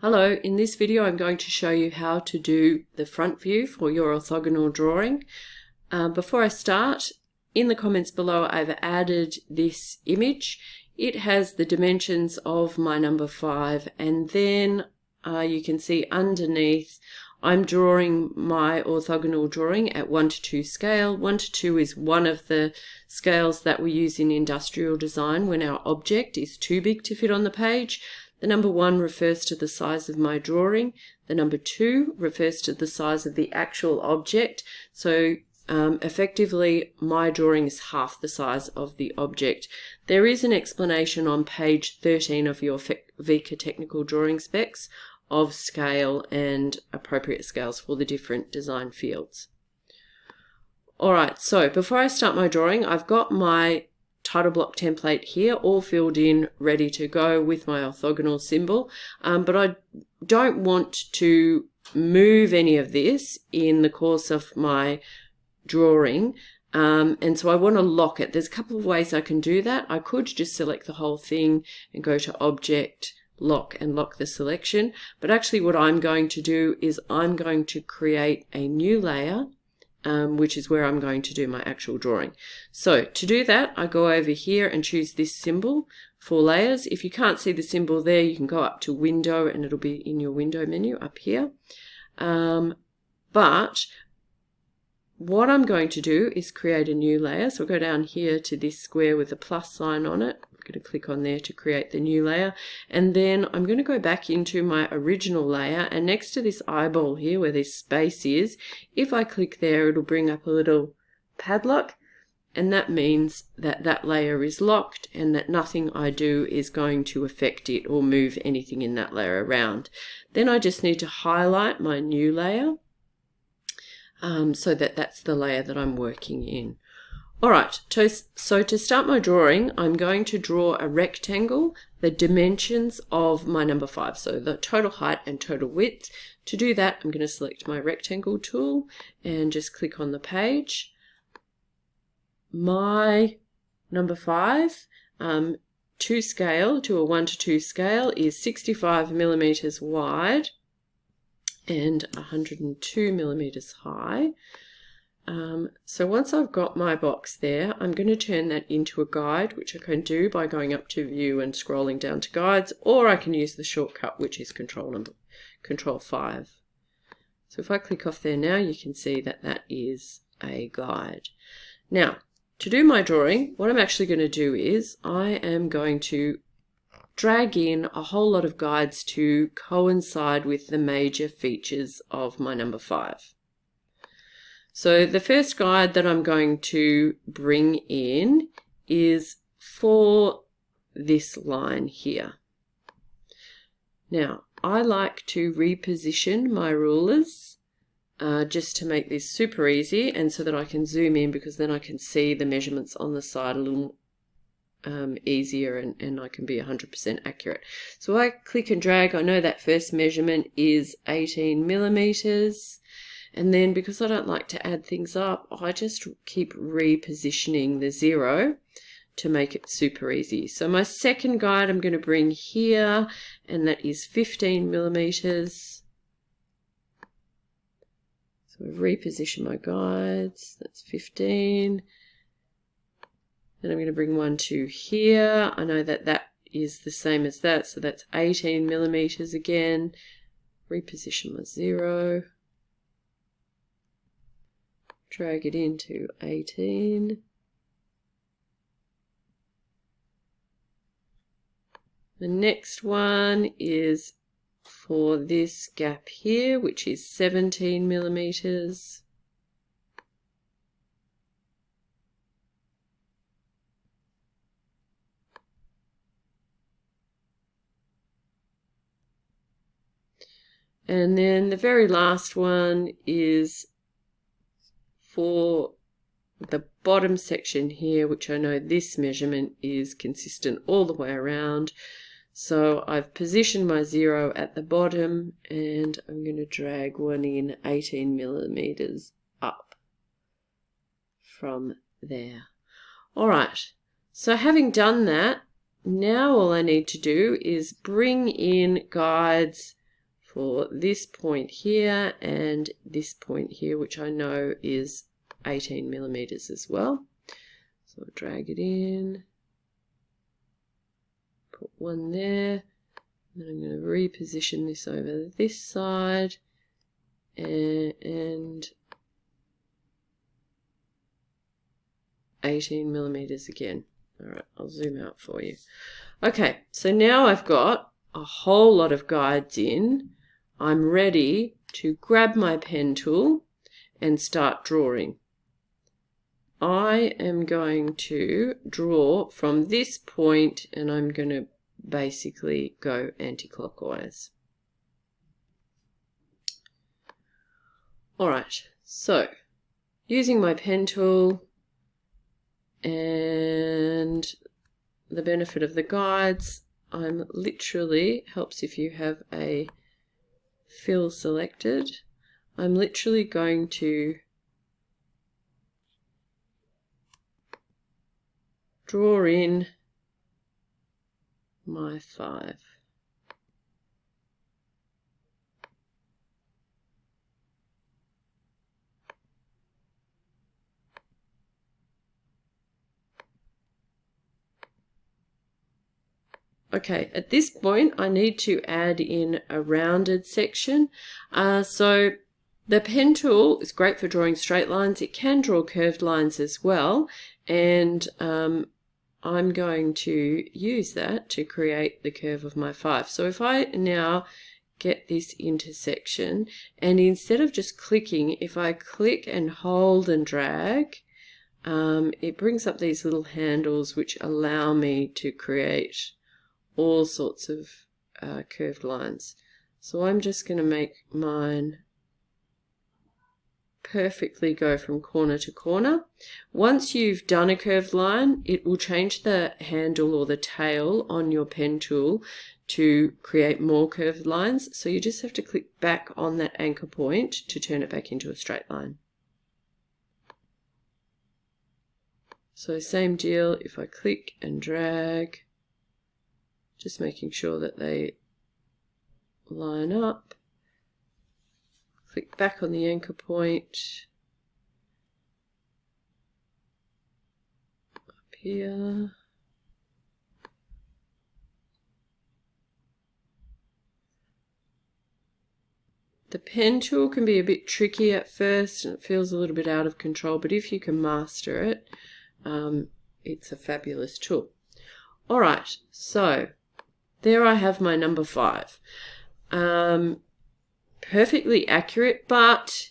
Hello, in this video I'm going to show you how to do the front view for your orthogonal drawing. Before I start, in the comments below I've added this image. It has the dimensions of my number 5, and then you can see underneath I'm drawing my orthogonal drawing at 1:2 scale. 1:2 is one of the scales that we use in industrial design when our object is too big to fit on the page. The number 1 refers to the size of my drawing. The number 2 refers to the size of the actual object. So effectively, my drawing is half the size of the object. There is an explanation on page 13 of your VICA technical drawing specs of scale and appropriate scales for the different design fields. Alright, so before I start my drawing, I've got my title block template here all filled in, ready to go with my orthogonal symbol, but I don't want to move any of this in the course of my drawing, and so I want to lock it. There's a couple of ways I can do that. I could just select the whole thing and go to Object, Lock, and lock the selection, but actually what I'm going to do is I'm going to create a new layer, which is where I'm going to do my actual drawing. So to do that, I go over here and choose this symbol for layers. If you can't see the symbol there, you can go up to Window and it'll be in your window menu up here. But what I'm going to do is create a new layer. So I'll go down here to this square with a plus sign on it. I'm going to click on there to create the new layer, and then I'm going to go back into my original layer, and next to this eyeball here where this space is, if I click there, it'll bring up a little padlock, and that means that that layer is locked and that nothing I do is going to affect it or move anything in that layer around. Then I just need to highlight my new layer so that that's the layer that I'm working in. Alright, so to start my drawing, I'm going to draw a rectangle, the dimensions of my number 5, so the total height and total width. To do that, I'm going to select my rectangle tool and just click on the page. My number 5 to scale, to a 1:2 scale, is 65 millimeters wide and 102 millimeters high. So once I've got my box there, I'm going to turn that into a guide, which I can do by going up to View and scrolling down to Guides, or I can use the shortcut, which is Control 5. So if I click off there now, you can see that that is a guide. Now, to do my drawing, what I'm actually going to do is I am going to drag in a whole lot of guides to coincide with the major features of my number 5. So the first guide that I'm going to bring in is for this line here. Now, I like to reposition my rulers just to make this super easy, and so that I can zoom in, because then I can see the measurements on the side a little easier, and I can be 100% accurate. So I click and drag. I know that first measurement is 18 millimeters. And then, because I don't like to add things up, I just keep repositioning the 0 to make it super easy. So my second guide I'm going to bring here, and that is 15 millimeters. So I've repositioned my guides. That's 15. Then I'm going to bring 1 to here. I know that that is the same as that, so that's 18 millimeters again. Reposition my 0. Drag it into 18. The next one is for this gap here, which is 17 millimeters. And then the very last one is for the bottom section here, which I know this measurement is consistent all the way around. So I've positioned my 0 at the bottom, and I'm going to drag one in 18 millimeters up from there. Alright, so having done that, now all I need to do is bring in guides for this point here and this point here, which I know is 18 millimeters as well. So I'll drag it in, put one there, and then I'm going to reposition this over this side and 18 millimeters again. All right, I'll zoom out for you. Okay, so now I've got a whole lot of guides in. I'm ready to grab my pen tool and start drawing. I am going to draw from this point, and I'm going to basically go anti-clockwise. All right, so using my pen tool and the benefit of the guides, I'm literally, helps if you have a fill selected, I'm literally going to draw in my 5. Okay, at this point I need to add in a rounded section. So the pen tool is great for drawing straight lines. It can draw curved lines as well, and I'm going to use that to create the curve of my 5. So if I now get this intersection, and instead of just clicking, if I click and hold and drag, it brings up these little handles which allow me to create all sorts of curved lines. So I'm just going to make mine perfectly go from corner to corner. Once you've done a curved line, it will change the handle or the tail on your pen tool to create more curved lines. So you just have to click back on that anchor point to turn it back into a straight line. So same deal, if I click and drag, just making sure that they line up. Click back on the anchor point. Up here. The pen tool can be a bit tricky at first and it feels a little bit out of control, but if you can master it, it's a fabulous tool. All right, so there I have my number 5. Perfectly accurate, but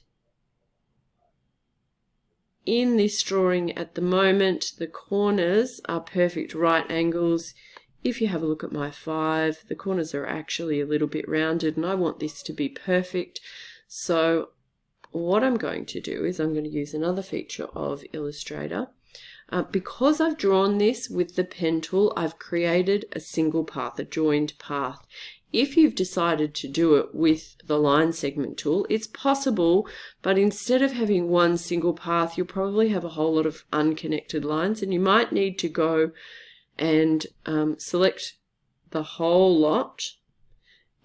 in this drawing at the moment, the corners are perfect right angles. If you have a look at my 5, the corners are actually a little bit rounded, and I want this to be perfect. So what I'm going to do is I'm going to use another feature of Illustrator. Because I've drawn this with the pen tool, I've created a single path, a joined path. If you've decided to do it with the line segment tool, it's possible, but instead of having one single path, you'll probably have a whole lot of unconnected lines, and you might need to go and select the whole lot,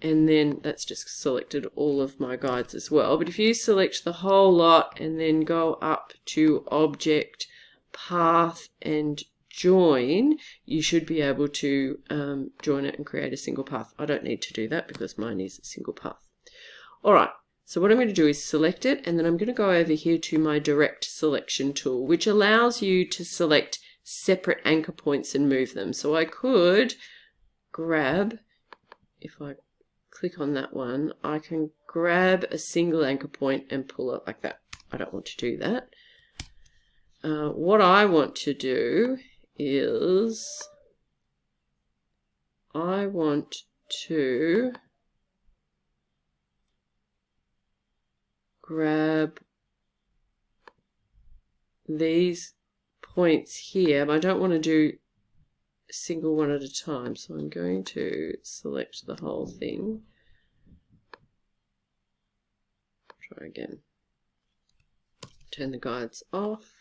and then that's just selected all of my guides as well. But if you select the whole lot and then go up to Object, Path and Join, you should be able to join it and create a single path. I don't need to do that because mine is a single path. All right, so what I'm going to do is select it, and then I'm going to go over here to my Direct Selection tool, which allows you to select separate anchor points and move them. So I could grab, if I click on that one, I can grab a single anchor point and pull it like that. I don't want to do that. What I want to do is I want to grab these points here, but I don't want to do a single one at a time, so I'm going to select the whole thing. Try again. Turn the guides off.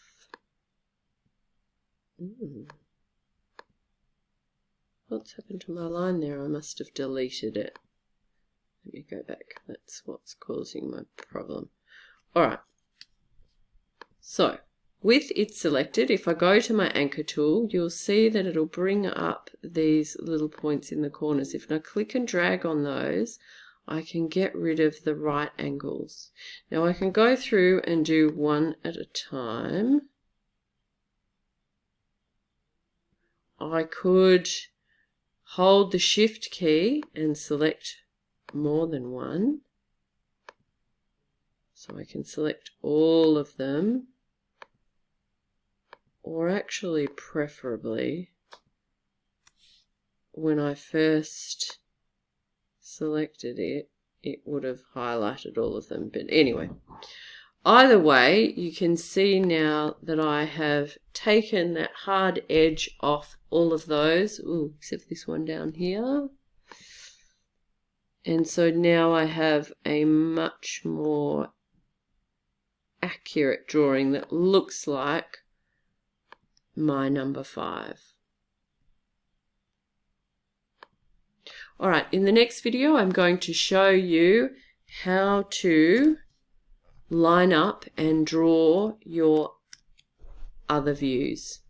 What's happened to my line there? I must have deleted it. Let Let me go back. That's what's causing my problem. All right. So with it selected, if I go to my anchor tool, you'll see that it'll bring up these little points in the corners. If I click and drag on those, I can get rid of the right angles. Now I can go through and do one at a time. I could hold the Shift key and select more than one. So I can select all of them, or actually preferably when I first selected it, it would have highlighted all of them. But anyway, either way, you can see now that I have taken that hard edge off all of those, except this one down here. And so now I have a much more accurate drawing that looks like my number 5. All right, in the next video, I'm going to show you how to line up and draw your other views.